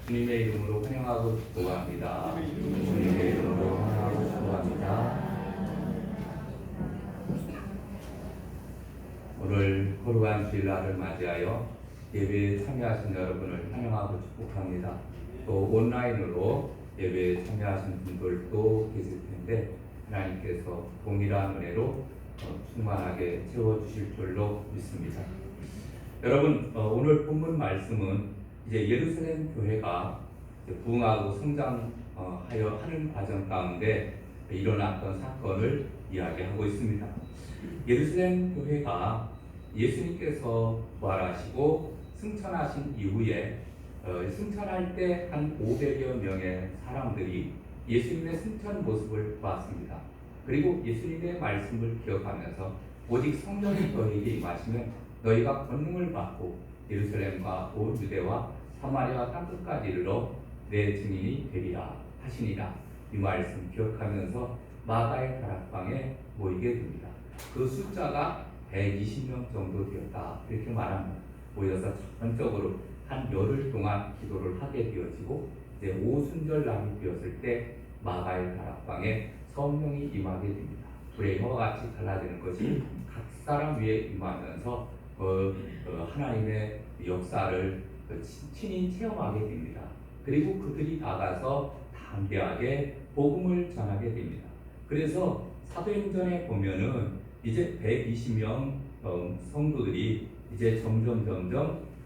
주님의 이름으로 환영하고 축복합니다. 주님의 이름으로 환영하고 축복합니다. 오늘 거룩한 주일날을 맞이하여 예배에 참여하신 여러분을 환영하고 축복합니다. 또 온라인으로 예배에 참여하신 분들도 계실 텐데 하나님께서 동일한 은혜로 충만하게 채워주실 줄로 믿습니다. 여러분, 오늘 본문 말씀은 이제 예루살렘 교회가 부흥하고 성장하여 하는 과정 가운데 일어났던 사건을 이야기하고 있습니다. 예루살렘 교회가 예수님께서 부활하시고 승천하신 이후에 승천할 때 한 500여 명의 사람들이 예수님의 승천 모습을 보았습니다. 그리고 예수님의 말씀을 기억하면서 오직 성령이 너희에게 임하시면 너희가 권능을 받고 예루살렘과 온 유대와 사마리아 땅끝까지 이르러 내 증인이 되리라 하시니라. 이 말씀 기억하면서 마가의 다락방에 모이게 됩니다. 그 숫자가 120명 정도 되었다 이렇게 말합니다. 모여서 전적으로 한 열흘 동안 기도를 하게 되어지고 이제 오순절 날이 되었을 때 마가의 다락방에 성령이 임하게 됩니다. 불의 혀와 같이 갈라지는 것이 각 사람 위에 임하면서 하나님의 역사를 친히 체험하게 됩니다. 그리고 그들이 나가서 담대하게 복음을 전하게 됩니다. 그래서 사도행전에 보면은 이제 120명 성도들이 이제 점점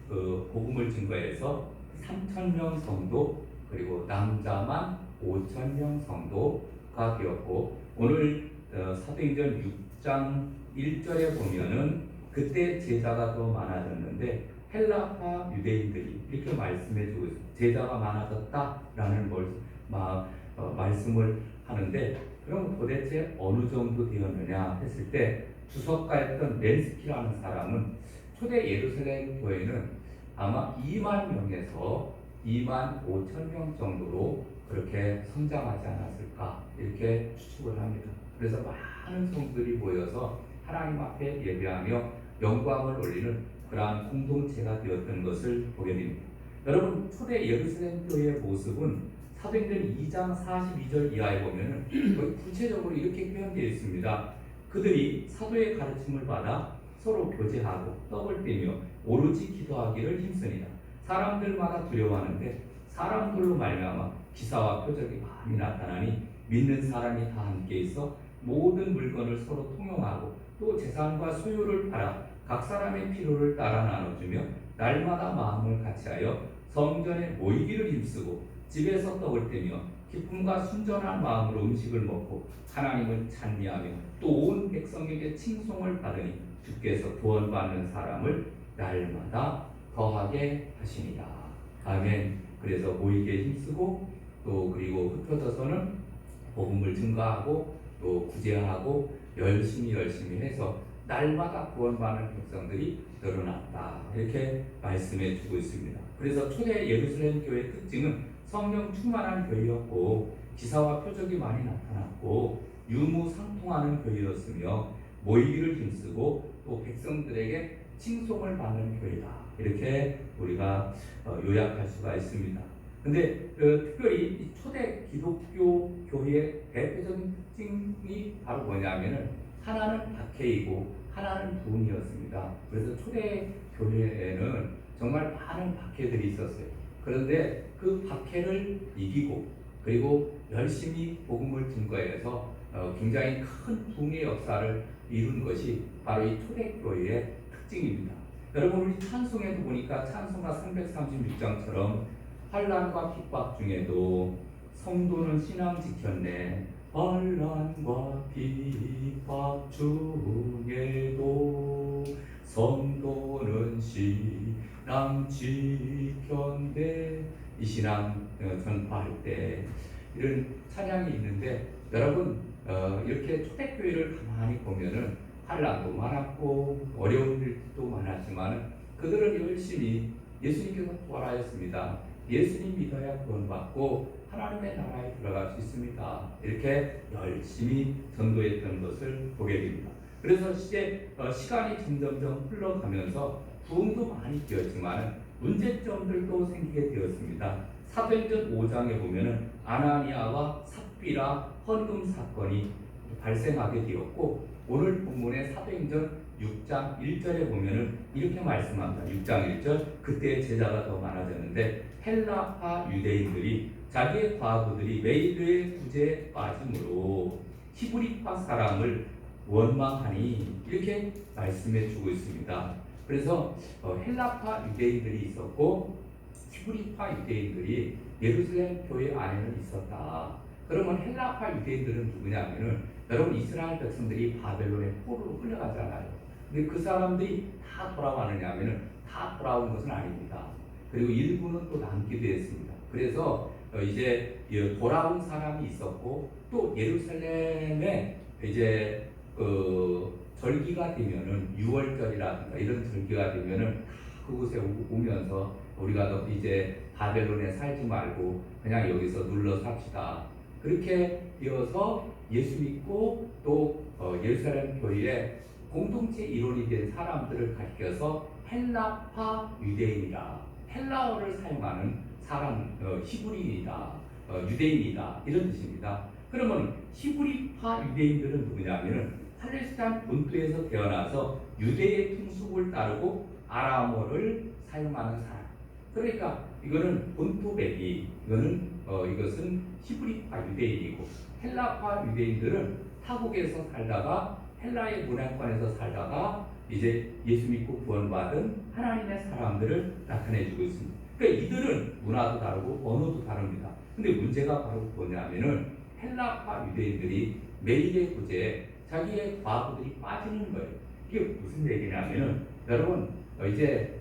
복음을 증거해서 3,000명 성도 그리고 남자만 5,000명 성도가 되었고 오늘 사도행전 6장 1절에 보면은 그때 제자가 더 많아졌는데 헬라파 유대인들이 이렇게 말씀해주고 있습니다. 제자가 많아졌다라는 말씀을 하는데 그럼 도대체 어느 정도 되었느냐 했을 때 주석가였던 렌스키라는 사람은 초대 예루살렘 교회는 아마 2만 명에서 2만 5천 명 정도로 그렇게 성장하지 않았을까 이렇게 추측을 합니다. 그래서 많은 성도들이 모여서 하나님 앞에 예배하며 영광을 올리는 그러한 공동체가 되었던 것을 보게 됩니다. 여러분, 초대 예루살렘 교회의 모습은 사도행전 2장 42절 이하에 보면 거의 구체적으로 이렇게 표현되어 있습니다. 그들이 사도의 가르침을 받아 서로 교제하고 떡을 떼며 오로지 기도하기를 힘쓰니라. 사람들마다 두려워하는데 사람들로 말미암아 기사와 표적이 많이 나타나니 믿는 사람이 다 함께 있어 모든 물건을 서로 통용하고 또 재산과 소유를 팔아 각 사람의 필요를 따라 나눠주며 날마다 마음을 같이하여 성전에 모이기를 힘쓰고 집에서 떡을 떼며 기쁨과 순전한 마음으로 음식을 먹고 하나님을 찬미하며 또 온 백성에게 칭송을 받으니 주께서 구원받는 사람을 날마다 더하게 하시니라. 아멘. 그래서 모이기에 힘쓰고 또 그리고 흩어져서는 복음을 증거하고 또 구제하고 열심히 해서 날마다 구원받는 백성들이 늘어났다 이렇게 말씀해 주고 있습니다. 그래서 초대 예루살렘 교회의 특징은 성령 충만한 교회였고 기사와 표적이 많이 나타났고 유무상통하는 교회였으며 모이기를 힘쓰고 또 백성들에게 칭송을 받는 교회다 이렇게 우리가 요약할 수가 있습니다. 근데 특별히 이 초대 기독교 교회의 대표적인 특징이 바로 뭐냐면은 하나는 박해이고 하나는 부흥이었습니다. 그래서 초대 교회에는 정말 많은 박해들이 있었어요. 그런데 그 박해를 이기고 그리고 열심히 복음을 증거해서 굉장히 큰 부흥의 역사를 이룬 것이 바로 이 초대교회의 특징입니다. 여러분 우리 찬송에도 보니까 찬송가 336장처럼 환난과 핍박 중에도 성도는 신앙 지켰네. 환난과 핍박 중에도 성도는 신앙 지켰네. 이 신앙 전파할 때 이런 찬양이 있는데 여러분 이렇게 초대교회를 가만히 보면은 환난도 많았고 어려운 일도 많았지만 그들은 열심히 예수님께서 부활하였습니다. 예수님 믿어야 구원받고 하나님의 나라에 들어갈 수 있습니다. 이렇게 열심히 전도했던 것을 보게 됩니다. 그래서 이제 시간이 점점 흘러가면서 부흥도 많이 되었지만 문제점들도 생기게 되었습니다. 사도행전 5장에 보면은 아나니아와 삽비라 헌금 사건이 발생하게 되었고, 오늘 본문의 사도행전 6장 1절에 보면은 이렇게 말씀합니다. 6장 1절, 그때 제자가 더 많아졌는데 헬라파 유대인들이 자기의 과부들이 메이드의 구제에 빠짐으로 히브리파 사람을 원망하니, 이렇게 말씀해 주고 있습니다. 그래서 헬라파 유대인들이 있었고 히브리파 유대인들이 예루살렘 교회 안에는 있었다. 그러면 헬라파 유대인들은 누구냐면은, 여러분 이스라엘 백성들이 바벨론의 포로로 끌려가잖아요. 근데 그 사람들이 다 돌아왔느냐 하면은 다 돌아온 것은 아닙니다. 그리고 일부는 또 남기도 했습니다. 그래서 이제 돌아온 사람이 있었고, 또 예루살렘에 이제 절기가 되면은 6월절이라든가 이런 절기가 되면은 그곳에 오면서 우리가 이제 바벨론에 살지 말고 그냥 여기서 눌러 삽시다. 그렇게 되어서 예수 믿고 또 예루살렘 교회에 공동체 일원이 된 사람들을 가리켜서 헬라파 유대인이라, 헬라어를 사용하는 사람, 히브리인이다, 유대인이다, 이런 뜻입니다. 그러면 히브리파 유대인들은 누구냐면은 팔레스타인 본토에서 태어나서 유대의 풍습을 따르고 아람어를 사용하는 사람. 그러니까 이거는 본토백이, 이것은 히브리파 유대인이고, 헬라파 유대인들은 타국에서 살다가 헬라의 문화권에서 살다가 이제 예수 믿고 구원받은 하나님의 사람들을 나타내주고 있습니다. 그러니까 이들은 문화도 다르고 언어도 다릅니다. 근데 문제가 바로 뭐냐면은 헬라파 유대인들이 매일의 구제에 자기의 과부들이 빠지는 거예요. 이게 무슨 얘기냐면은, 여러분 이제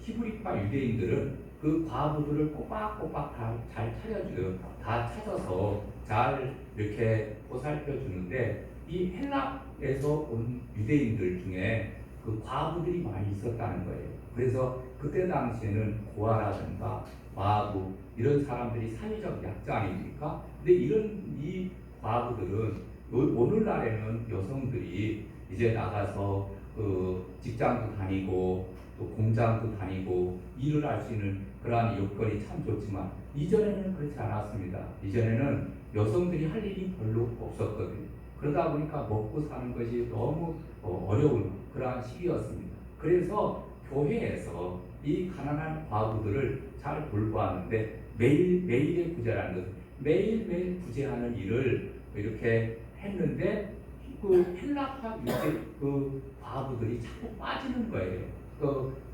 히브리파 유대인들은 그 과부들을 꼬박꼬박 다 잘 차려줘요. 다 찾아서 잘 이렇게 보살펴 주는데, 이 헬라에서 온 유대인들 중에 그 과부들이 많이 있었다는 거예요. 그래서 그때 당시에는 고아라든가 마부 이런 사람들이 사회적 약자 아닙니까? 근데 이 과부들은 오늘날에는 여성들이 이제 나가서 직장도 다니고 또 공장도 다니고 일을 할 수 있는 그러한 여건이 참 좋지만, 이전에는 그렇지 않았습니다. 이전에는 여성들이 할 일이 별로 없었거든요. 그러다 보니까 먹고 사는 것이 너무 어려운 그러한 시기였습니다. 그래서 교회에서 이 가난한 과부들을 잘 돌보았는데, 매일의 구제라는 것은 매일매일 구제하는 일을 이렇게 했는데, 그 헬라파 유대 과부들이 자꾸 빠지는 거예요.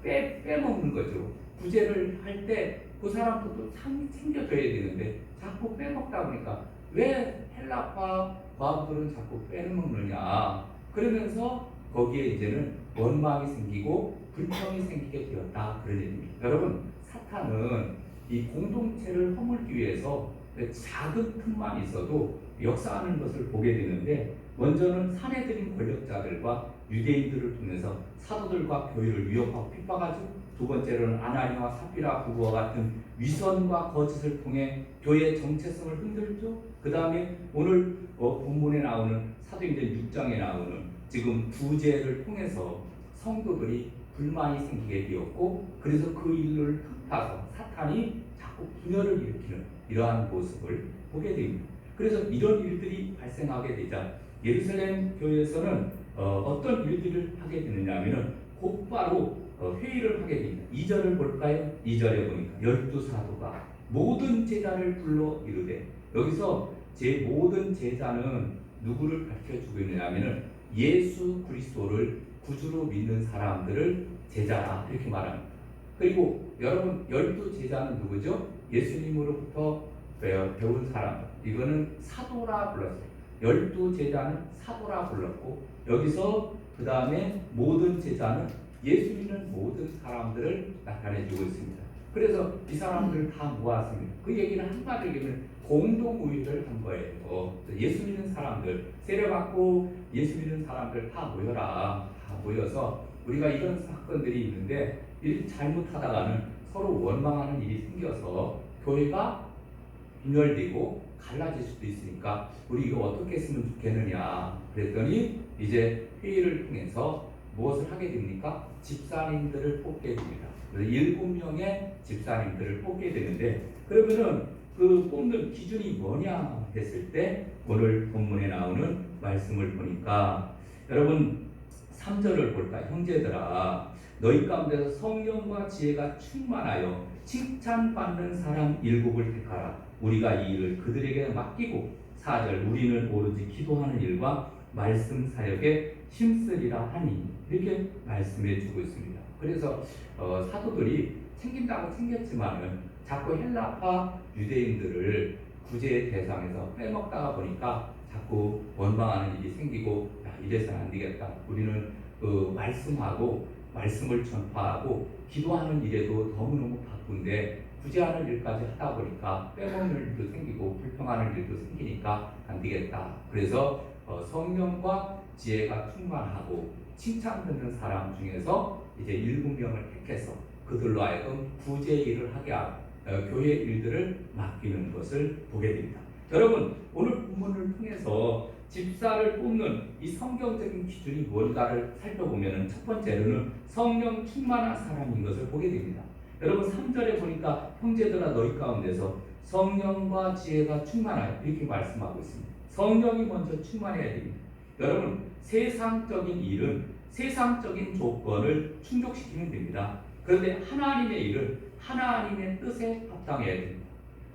빼먹는 거죠. 구제를 할 때 그 사람들도 챙겨줘야 되는데 자꾸 빼먹다 보니까, 왜 헬라파 과부들은 자꾸 빼먹느냐, 그러면서 거기에 이제는 원망이 생기고 불평이 생기게 되었다, 그런 얘기입니다. 여러분, 사탄은 이 공동체를 허물기 위해서 작은 틈만 있어도 역사하는 것을 보게 되는데, 먼저는 사내들인 권력자들과 유대인들을 통해서 사도들과 교회를 위협하고 핍박하죠. 두 번째로는 아나니아와 삽비라 부부와 같은 위선과 거짓을 통해 교회의 정체성을 흔들죠. 그 다음에 오늘 본문에 나오는 사도행전 6장에 나오는 지금 구제를 통해서 성도들이 불만이 생기게 되었고, 그래서 그 일을 틈타서 사탄이 자꾸 분열을 일으키는 이러한 모습을 보게 됩니다. 그래서 이런 일들이 발생하게 되자 예루살렘 교회에서는 어떤 일들을 하게 되느냐 하면은 곧바로 회의를 하게 됩니다. 2절을 볼까요? 2절에 보니까 12사도가 모든 제자를 불러 이르되, 여기서 제 모든 제자는 누구를 가르쳐주고 있느냐 하면은 예수 그리스도를 구주로 믿는 사람들을 제자라, 이렇게 말합니다. 그리고 여러분, 12제자는 누구죠? 예수님으로부터 배운 사람, 이거는 사도라 불렀어요. 12제자는 사도라 불렀고, 여기서 그 다음에 모든 제자는 예수 믿는 모든 사람들을 나타내주고 있습니다. 그래서 이 사람들을 다 모았습니다. 그 얘기는 한마디로 얘기하면 공동우위를 한 거예요. 예수 믿는 사람들, 세례받고 예수 믿는 사람들 다 모여라. 다 모여서 우리가 이런 사건들이 있는데, 일 잘못하다가는 서로 원망하는 일이 생겨서 교회가 분열되고 갈라질 수도 있으니까 우리 이거 어떻게 했으면 좋겠느냐 그랬더니, 이제 회의를 통해서 무엇을 하게 됩니까? 집사님들을 뽑게 됩니다. 그래서 7명의 집사님들을 뽑게 되는데, 그러면은 그 뽑는 기준이 뭐냐 했을 때 오늘 본문에 나오는 말씀을 보니까, 여러분 3절을 볼까? 형제들아, 너희 가운데서 성령과 지혜가 충만하여 칭찬받는 사람 7을 택하라. 우리가 이 일을 그들에게 맡기고, 4절, 우리는 오로지 기도하는 일과 말씀 사역에 힘쓰리라 하니, 이렇게 말씀해 주고 있습니다. 그래서 사도들이 챙긴다고 챙겼지만은 자꾸 헬라파 유대인들을 구제의 대상에서 빼먹다가 보니까 자꾸 원망하는 일이 생기고, 야, 이래서는 안 되겠다. 우리는 말씀하고 말씀을 전파하고 기도하는 일에도 너무너무 바쁜데 구제하는 일까지 하다 보니까 빼먹는 일도 생기고 불평하는 일도 생기니까 안 되겠다. 그래서 성령과 지혜가 충만하고 칭찬 듣는 사람 중에서 이제 7명을 택해서 그들로 하여금 구제 일을 하게 하고 교회 일들을 맡기는 것을 보게 됩니다. 여러분, 오늘 본문을 통해서 집사를 뽑는 이 성경적인 기준이 뭔가를 살펴보면, 첫 번째로는 성령 충만한 사람인 것을 보게 됩니다. 여러분 3절에 보니까 형제들아 너희 가운데서 성령과 지혜가 충만하여, 이렇게 말씀하고 있습니다. 성령이 먼저 충만해야 됩니다. 여러분, 세상적인 일은 세상적인 조건을 충족시키면 됩니다. 그런데 하나님의 일은 하나님의 뜻에 합당해야 됩니다.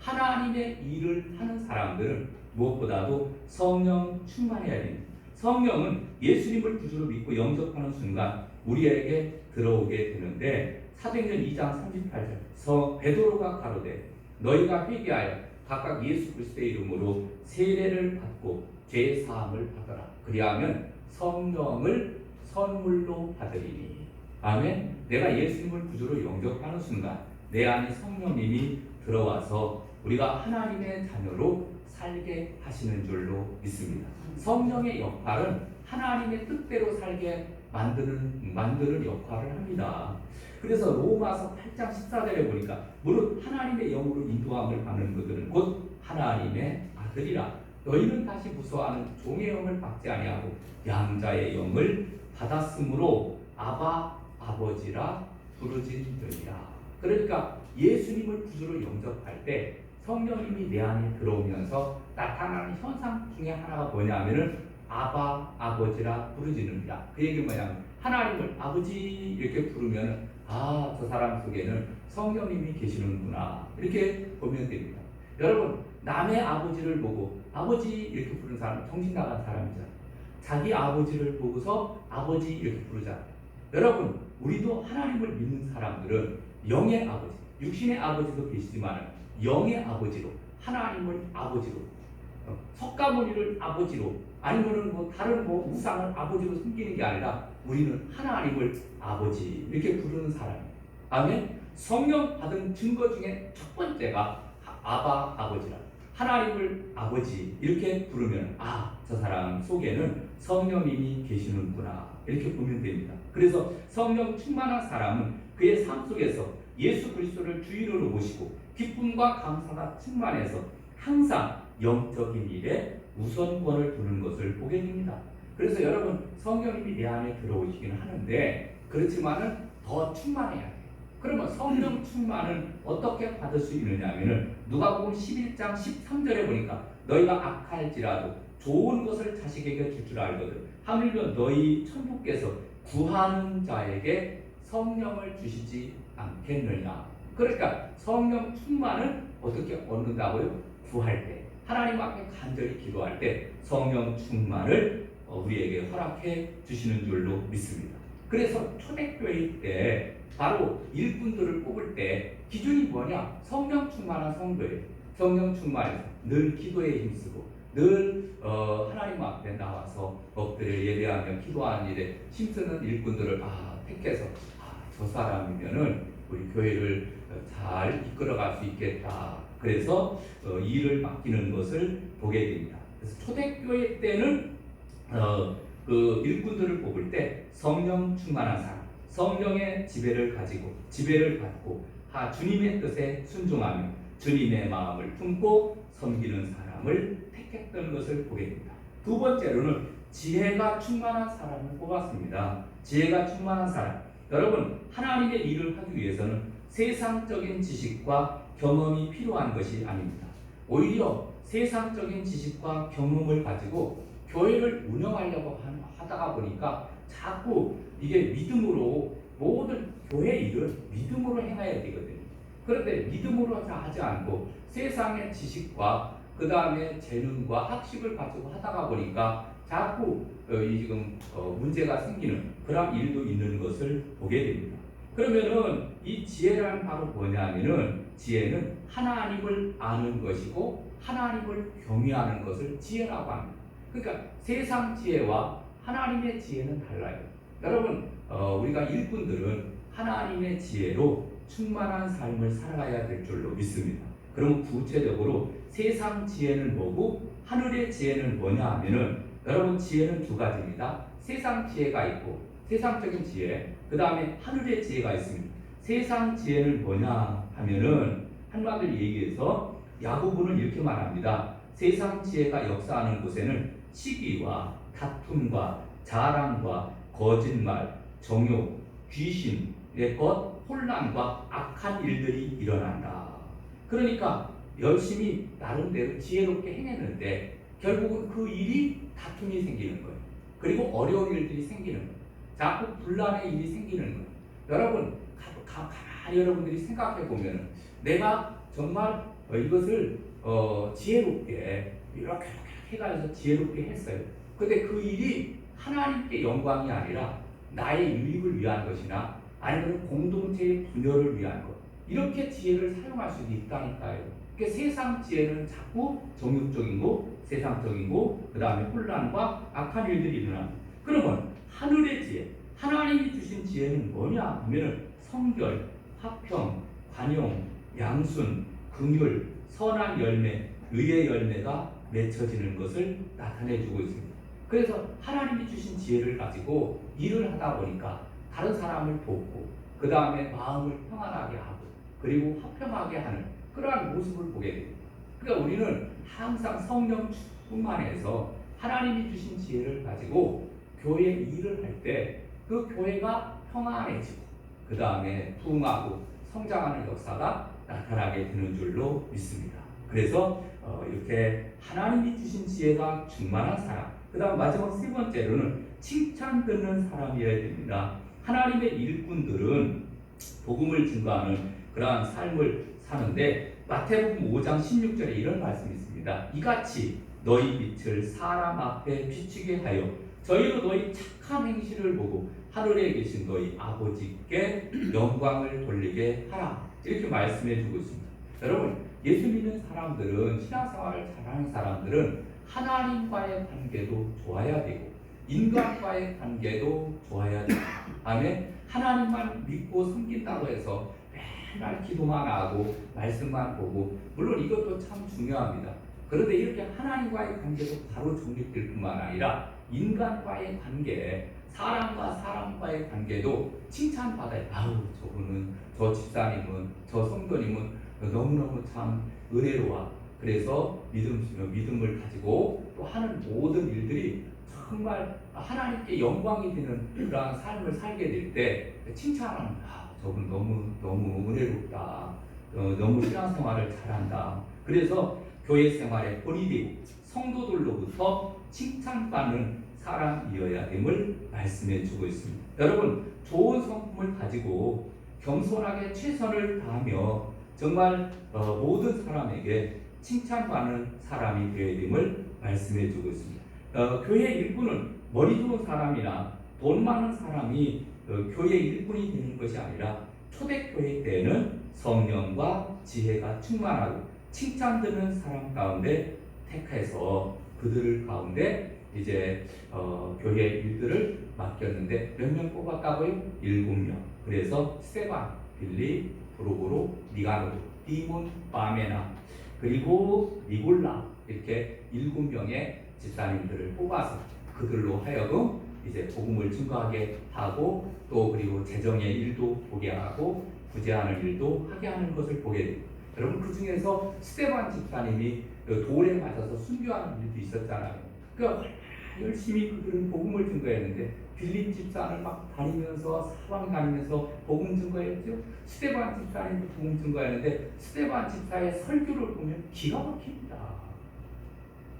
하나님의 일을 하는 사람들은 무엇보다도 성령 충만해야 됩니다. 성령은 예수님을 구주로 믿고 영접하는 순간 우리에게 들어오게 되는데, 사도행전 2장 38절 베드로가 가로되 너희가 회개하여 각각 예수 그리스도의 이름으로 세례를 받고 죄 사함을 받아라. 그리하면 성령을 선물로 받으리니. 아멘. 내가 예수님을 구주로 영접하는 순간 내 안에 성령님이 들어와서 우리가 하나님의 자녀로 살게 하시는 줄로 믿습니다. 성령의 역할은 하나님의 뜻대로 살게 만드는 역할을 합니다. 그래서 로마서 8장 14절에 보니까 무릇 하나님의 영으로 인도함을 받는 그들은 곧 하나님의 아들이라. 너희는 다시 무서워하는 종의 영을 받지 아니하고 양자의 영을 받았으므로 아바 아버지라 부르짖으리라. 그러니까 예수님을 구주로 영접할 때 성령님이 내 안에 들어오면서 나타나는 현상 중에 하나가 뭐냐면은 아바 아버지라 부르짖는다. 그 얘기는 뭐냐면 하나님을 아버지 이렇게 부르면 저 사람 속에는 성령님이 계시는구나, 이렇게 보면 됩니다. 여러분, 남의 아버지를 보고 아버지 이렇게 부르는 사람은 정신 나간 사람이잖아요. 자기 아버지를 보고서 아버지 이렇게 부르잖아요. 여러분, 우리도 하나님을 믿는 사람들은 영의 아버지, 육신의 아버지도 계시지만 영의 아버지로, 하나님을 아버지로, 석가모니를 아버지로, 아니면은 다른 우상을 아버지로 섬기는 게 아니라 우리는 하나님을 아버지 이렇게 부르는 사람이에요. 아멘. 성령 받은 증거 중에 첫 번째가 아바 아버지라. 하나님을 아버지 이렇게 부르면 저 사람 속에는 성령님이 계시는구나, 이렇게 보면 됩니다. 그래서 성령 충만한 사람은 그의 삶 속에서 예수 그리스도를 주인으로 모시고 기쁨과 감사가 충만해서 항상 영적인 일에 우선권을 두는 것을 보게 됩니다. 그래서 여러분, 성령님이 내 안에 들어오시기는 하는데 그렇지만은 더 충만해야 돼요. 그러면 성령 충만은 어떻게 받을 수 있느냐 하면은 누가복음 11장 13절에 보니까 너희가 악할지라도 좋은 것을 자식에게 줄 알거든 하물며 너희 천부께서 구하는 자에게 성령을 주시지 않겠느냐. 그러니까 성령 충만은 어떻게 얻는다고요? 구할 때, 하나님 앞에 간절히 기도할 때 성령 충만을 우리에게 허락해 주시는 줄로 믿습니다. 그래서 초대교회 때 바로 일꾼들을 뽑을 때 기준이 뭐냐? 성령 충만한 성도예요. 성령 충만해서 늘 기도에 힘쓰고 늘 하나님 앞에 나와서 엎드려 예배하며 기도하는 일에 힘쓰는 일꾼들을 택해서 저 사람이면은 우리 교회를 잘 이끌어갈 수 있겠다. 그래서 일을 맡기는 것을 보게 됩니다. 그래서 초대교회 때는 그 일꾼들을 뽑을 때 성령 충만한 사람, 성령의 지배를 가지고 지배를 받고 주님의 뜻에 순종하며 주님의 마음을 품고 섬기는 사람을 택했던 것을 보게 됩니다. 두 번째로는 지혜가 충만한 사람을 뽑았습니다. 지혜가 충만한 사람, 여러분, 하나님의 일을 하기 위해서는 세상적인 지식과 경험이 필요한 것이 아닙니다. 오히려 세상적인 지식과 경험을 가지고 교회를 운영하려고 하다가 보니까 자꾸 이게 믿음으로 모든 교회 일을 믿음으로 행해야 되거든요. 그런데 믿음으로 하지 않고 세상의 지식과 그 다음에 재능과 학식을 가지고 하다가 보니까 자꾸 지금 문제가 생기는 그런 일도 있는 것을 보게 됩니다. 그러면은 이 지혜란 바로 뭐냐면은 지혜는 하나님을 아는 것이고 하나님을 경외하는 것을 지혜라고 합니다. 그러니까 세상 지혜와 하나님의 지혜는 달라요. 여러분, 우리가 일꾼들은 하나님의 지혜로 충만한 삶을 살아가야 될 줄로 믿습니다. 그럼 구체적으로 세상 지혜는 뭐고 하늘의 지혜는 뭐냐 하면은 여러분, 지혜는 두 가지입니다. 세상 지혜가 있고 세상적인 지혜, 그 다음에 하늘의 지혜가 있습니다. 세상 지혜는 뭐냐 하면은 한마디로 얘기해서 야고보는 이렇게 말합니다. 세상 지혜가 역사하는 곳에는 시기와 다툼과 자랑과 거짓말, 정욕, 귀신의 것, 혼란과 악한 일들이 일어난다. 그러니까 열심히 나름대로 지혜롭게 행했는데 결국은 그 일이 다툼이 생기는 거예요. 그리고 어려운 일들이 생기는 거예요. 자꾸 분란의 일이 생기는 거예요. 여러분, 가만히 여러분들이 생각해 보면 내가 정말 이것을 지혜롭게 이렇게 해가지고 지혜롭게 했어요. 근데 그 일이 하나님께 영광이 아니라 나의 유익을 위한 것이나 아니면 공동체의 분열을 위한 것, 이렇게 지혜를 사용할 수도 있다니까요. 그러니까 세상 지혜는 자꾸 정욕적이고 세상적이고 그 다음에 혼란과 악한 일들이 일어납니다. 그러면 하늘의 지혜, 하나님이 주신 지혜는 뭐냐 하면 성결, 화평, 관용, 양순, 긍휼, 선한 열매, 의의 열매가 맺혀지는 것을 나타내주고 있습니다. 그래서 하나님이 주신 지혜를 가지고 일을 하다 보니까 다른 사람을 돕고 그 다음에 마음을 평안하게 하고 그리고 화평하게 하는 그러한 모습을 보게 됩니다. 그러니까 우리는 항상 성령 충만해서 하나님이 주신 지혜를 가지고 교회 일을 할 때 그 교회가 평안해지고 그 다음에 부흥하고 성장하는 역사가 나타나게 되는 줄로 믿습니다. 그래서 이렇게 하나님이 주신 지혜가 충만한 사람, 그 다음 마지막 세 번째로는 칭찬 듣는 사람이어야 됩니다. 하나님의 일꾼들은 복음을 증거하는 그러한 삶을 사는데 마태복음 5장 16절에 이런 말씀이 있습니다. 이같이 너희 빛을 사람 앞에 비추게 하여 저희로 너희 착한 행실을 보고 하늘에 계신 너희 아버지께 영광을 돌리게 하라. 이렇게 말씀해 주고 있습니다. 여러분, 예수 믿는 사람들은, 신앙생활을 잘하는 사람들은 하나님과의 관계도 좋아야 되고 인간과의 관계도 좋아야 되고 다음에 하나님만 믿고 섬긴다고 해서 맨날 기도만 하고 말씀만 보고, 물론 이것도 참 중요합니다. 그런데 이렇게 하나님과의 관계도 바로 정립될 뿐만 아니라 인간과의 관계, 사람과 사람과의 관계도 칭찬받아요. 아우, 저분은, 저 집사님은, 저 성도님은 너무너무 참 은혜로워. 그래서 믿음을 가지고 또 하는 모든 일들이 정말 하나님께 영광이 되는 그러한 삶을 살게 될 때 칭찬하는, 저분 너무 은혜롭다. 너무 신앙생활을 잘한다. 그래서 교회 생활에 본이 되고 성도들로부터 칭찬받는 사람이어야 됨을 말씀해 주고 있습니다. 여러분, 좋은 성품을 가지고 겸손하게 최선을 다하며 정말 모든 사람에게 칭찬받는 사람이 되어야 됨을 말씀해 주고 있습니다. 교회 일꾼은 머리 좋은 사람이나 돈 많은 사람이 교회 일꾼이 되는 것이 아니라 초대교회 때에는 성령과 지혜가 충만하고 칭찬 듣는 사람 가운데 택해서 그들 가운데 이제 교회 일들을 맡겼는데 몇 명 뽑았다고요? 7명. 그래서 스테반, 빌리, 프로고로, 니가노, 디몬, 바메나, 그리고 니골라, 이렇게 7명의 집사님들을 뽑아서 그들로 하여금 이제 복음을 증거하게 하고 또 그리고 재정의 일도 보게 하고 구제하는 일도 하게 하는 것을 보게 됩니다. 여러분, 그 중에서 스테반 집사님이 돌에 맞아서 순교하는 일도 있었잖아요. 그러니까 열심히 그들은 복음을 증거했는데 빌립 집사를 막 다니면서 사방 다니면서 복음 증거했죠. 스데반 집사님도 복음 증거했는데 스데반 집사의 설교를 보면 기가 막힙니다.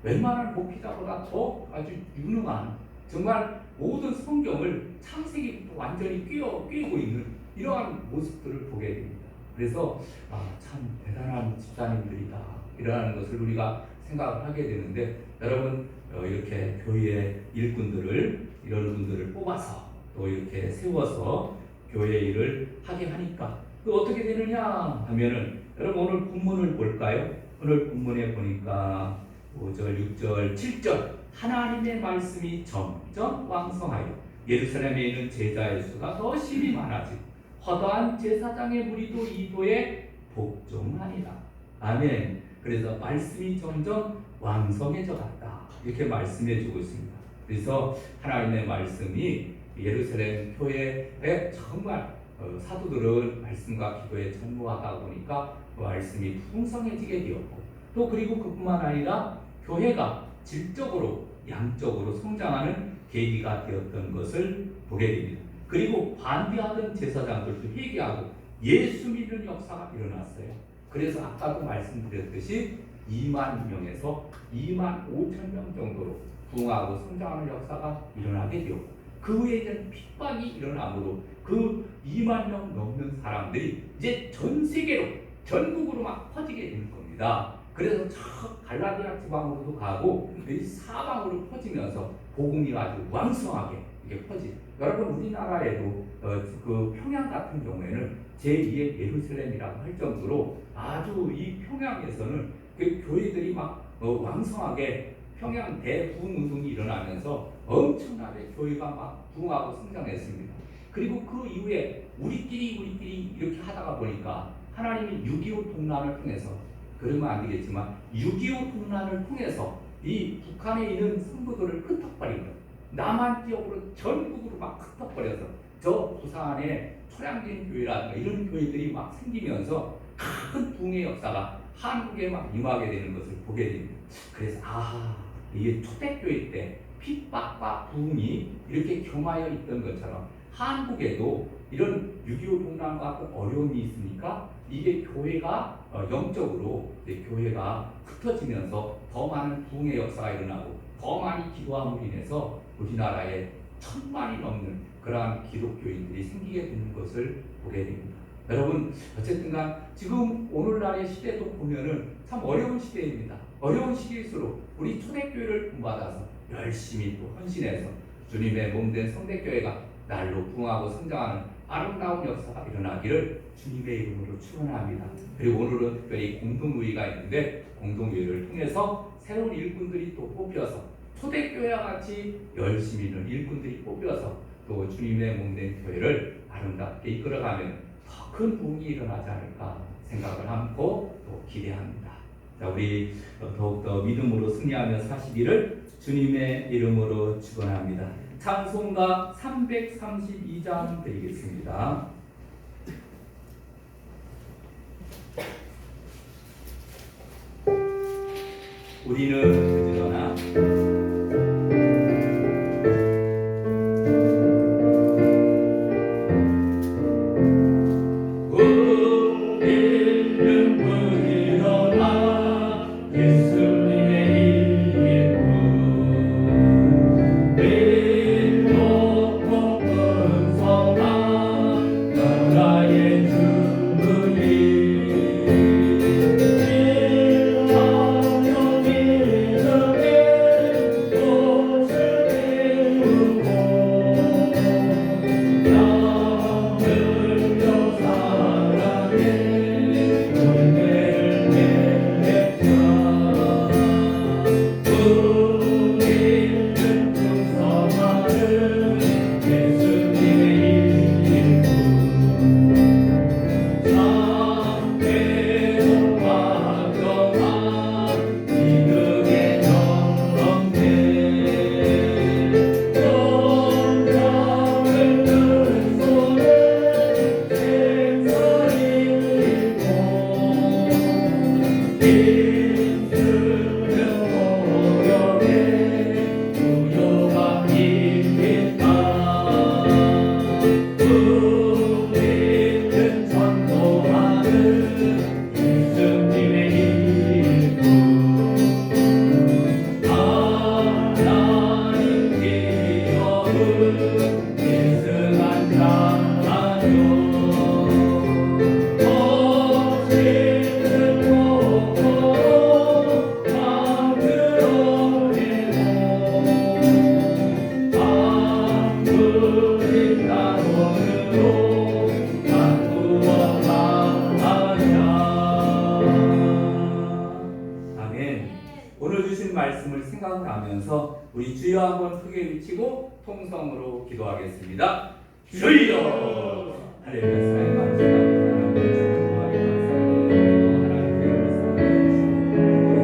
웬만한 목회자보다 더 아주 유능한, 정말 모든 성경을 창세기부터 완전히 꿰고 있는 이러한 모습들을 보게 됩니다. 그래서 참 대단한 집사님들이다 이라는 것을 우리가 생각을 하게 되는데, 여러분 이렇게 교회의 일꾼들을, 이런 분들을 뽑아서 또 이렇게 세워서 교회 일을 하게 하니까 또 어떻게 되느냐 하면은, 여러분 오늘 본문을 볼까요? 오늘 본문에 보니까 5절, 6절, 7절 하나님의 말씀이 점점 왕성하여 예루살렘에 있는 제자의 수가 더 심히 많아지고 허다한 제사장의 무리도 이도에 복종하니라. 아멘. 그래서 말씀이 점점 왕성해져 갔다 이렇게 말씀해 주고 있습니다. 그래서 하나님의 말씀이 예루살렘 교회에 정말 사도들은 말씀과 기도에 전무하다 보니까 그 말씀이 풍성해지게 되었고, 또 그리고 그뿐만 아니라 교회가 질적으로 양적으로 성장하는 계기가 되었던 것을 보게 됩니다. 그리고 반대하던 제사장들도 회개하고 예수 믿는 역사가 일어났어요. 그래서 아까도 말씀드렸듯이 2만 명에서 2만 5천 명 정도로 부흥하고 성장하는 역사가 일어나게 되었고, 그 후에 이제 핍박이 일어나므로 그 2만 명 넘는 사람들이 이제 전 세계로, 전국으로 막 퍼지게 되는 겁니다. 그래서 저 갈라디아 지방으로도 가고 이 사방으로 퍼지면서 복음이 아주 왕성하게 이게 퍼지. 여러분 우리나라에도 그 평양 같은 경우에는 제2의 예루살렘이라고 할 정도로 아주 이 평양에서는 그 교회들이 막 왕성하게 평양 대부흥 운동이 일어나면서 엄청나게 교회가 막 부흥하고 성장했습니다. 그리고 그 이후에 우리끼리 이렇게 하다가 보니까 하나님이 6.25 동란을 통해서, 그러면 안 되겠지만 6.25 동란을 통해서 이 북한에 있는 성도들을 흩어버린 거예요. 남한 지역으로 전국으로 막 흩어버려서 저 부산에 초량진 교회라든가 이런 교회들이 막 생기면서 큰 부흥의 역사가 한국에 막 임하게 되는 것을 보게 됩니다. 그래서 이게 초대교회 때 핍박과 부흥이 이렇게 경하여 있던 것처럼 한국에도 이런 6.25 동란과 같은 어려움이 있으니까 이게 교회가 영적으로 교회가 흩어지면서 더 많은 부흥의 역사가 일어나고 더 많이 기도함으로 인해서 우리나라에 1000만이 넘는 그러한 기독교인들이 생기게 되는 것을 보게 됩니다. 여러분 어쨌든간 지금 오늘날의 시대도 보면은 참 어려운 시대입니다. 어려운 시기일수록 우리 초대교회를 본받아서 열심히 또 헌신해서 주님의 몸된 성대교회가 날로 부흥하고 성장하는 아름다운 역사가 일어나기를 주님의 이름으로 축원합니다. 그리고 오늘은 특별히 공동회의가 있는데 공동회의를 통해서 새로운 일꾼들이 또 뽑혀서 초대교회와 같이 열심히 있는 일꾼들이 뽑혀서 또 주님의 몸된 교회를 아름답게 이끌어가면 더 큰 부흥이 일어나지 않을까 생각을 하고 또 기대합니다. 자, 우리 더욱더 믿음으로 승리하며 사시기를 주님의 이름으로 축원합니다. 찬송가 332장 드리겠습니다. 우리는 그러나 우리 주여 한번 크게 외치고 통성으로 기도하겠습니다. 주여! 할렐루야. 사랑의 마음